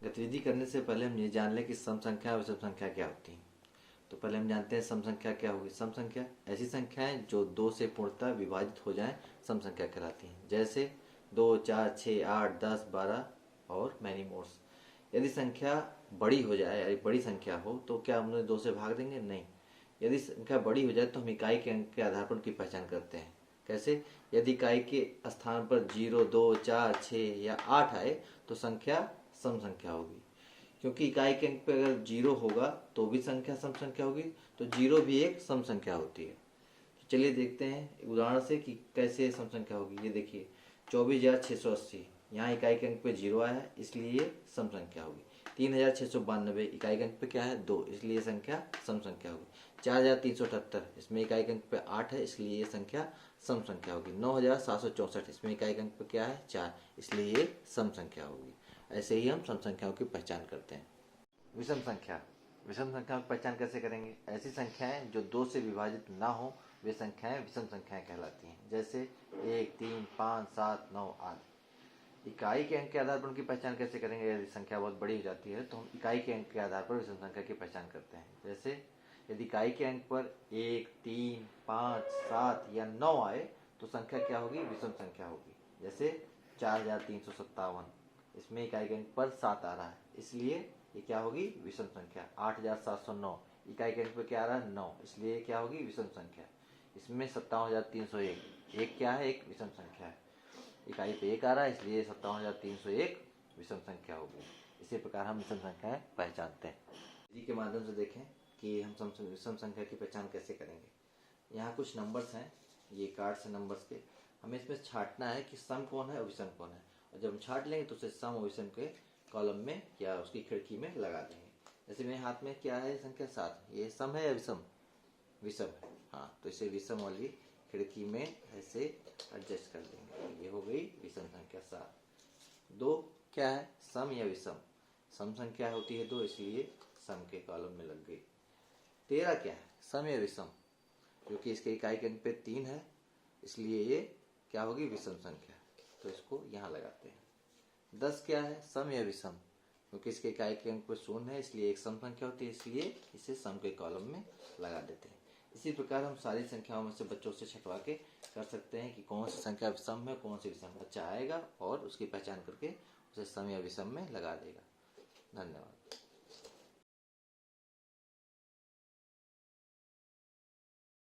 गतिविधि करने से पहले हम ये जान लें कि सम संख्या और विषम संख्या क्या होती हैं। तो पहले हम जानते हैं सम संख्या क्या होगी। सम संख्या ऐसी संख्याएं जो 2 से पूर्णतः विभाजित हो जाएं सम संख्या कहलाती हैं। जैसे 2, 4, 6, 8, 10, 12 और मैनी मोर्स। यदि संख्या बड़ी हो जाए या बड़ी संख्या हो तो क्या हम उन्हें 2 से भाग देंगे? नहीं। यदि संख्या बड़ी हो जाए तो हम इकाई के अंक के आधार पर उनकी पहचान करते हैं। कैसे? यदि इकाई के स्थान पर 0, 2, 4, 6 या 8 आए तो संख्या सम संख्या होगी। क्योंकि इकाई के अंक पे अगर 0 होगा तो भी संख्या सम संख्या होगी, तो 0 भी एक सम संख्या होती है। तो चलिए देखते हैं उदाहरण से कि कैसे सम संख्या होगी। ये देखिए 24,680, यहाँ इकाई के अंक पे 0 आया है इसलिए ये सम संख्या होगी। 3,692 इकाई के अंक पे क्या है? 2, इसलिए ये संख्या सम संख्या होगी। 4,378 इसमें इकाई के अंक पे 8 है इसलिए ये संख्या सम संख्या होगी। 9,764 इसमें इकाई के अंक पे क्या है? 4, इसलिए ये सम संख्या होगी। ऐसे ही हम सम संख्याओं की पहचान करते हैं। विषम संख्या। विषम संख्याओं की पहचान कैसे करेंगे? ऐसी संख्याएं जो 2 से विभाजित ना हो वे संख्याएं विषम संख्याएं कहलाती हैं। जैसे 1, 3, 5, 7, 9 आदि। इकाई के अंक के आधार पर उनकी पहचान कैसे करेंगे? यदि संख्या बहुत बड़ी हो जाती है तो हम इकाई के अंक के आधार पर विषम संख्या की पहचान करते हैं। जैसे यदि इकाई के अंक पर 1, 3, 5, 7 या 9 आए तो संख्या क्या होगी? विषम संख्या होगी। जैसे 4,357 इसमें इकाई के अंक पर 7 आ रहा है इसलिए ये क्या होगी? विषम संख्या। 8,709 इकाई के अंक पर क्या आ रहा है? 9, इसलिए ये क्या होगी? विषम संख्या। इसमें 57,301 एक क्या है? एक विषम संख्या है। इकाई पे 1 आ रहा है इसलिए 57,301 विषम संख्या होगी। इसी प्रकार हम विषम संख्याएं पहचानते हैं। विधि के माध्यम से देखें कि हम विषम संख्या की पहचान कैसे करेंगे। यहाँ कुछ नंबर्स हैं, ये कार्ड्स हैं नंबर्स के। हमें इसमें छांटना है कि सम कौन है और विषम कौन है, और जब हम छांट लेंगे तो उसे सम और विषम के कॉलम में या उसकी खिड़की में लगा देंगे। जैसे मेरे हाथ में क्या है? संख्या 7, ये सम है या विषम? विषम है। हाँ, तो इसे विषम वाली खिड़की में ऐसे एडजस्ट कर देंगे। ये हो गई विषम संख्या 7। 2 क्या है? सम या विषम? सम संख्या होती है 2 इसलिए सम के कॉलम में लग गई। 13 क्या है? सम या विषम? क्योंकि इसके इकाई के अंक पे 3 है इसलिए ये क्या होगी? विषम संख्या, तो इसको यहाँ लगाते हैं। 10 क्या है? सम या विषम? क्योंकि इसके इकाई के अंक पे 0 है इसलिए एक सम संख्या होती है इसलिए इसे सम के कॉलम में लगा देते हैं। इसी प्रकार हम सारी संख्याओं में से बच्चों से छटवा के कर सकते हैं कि कौन सी संख्या सम है कौन सी विषम। बच्चा आएगा और उसकी पहचान करके उसे सम या विषम में लगा देगा। धन्यवाद।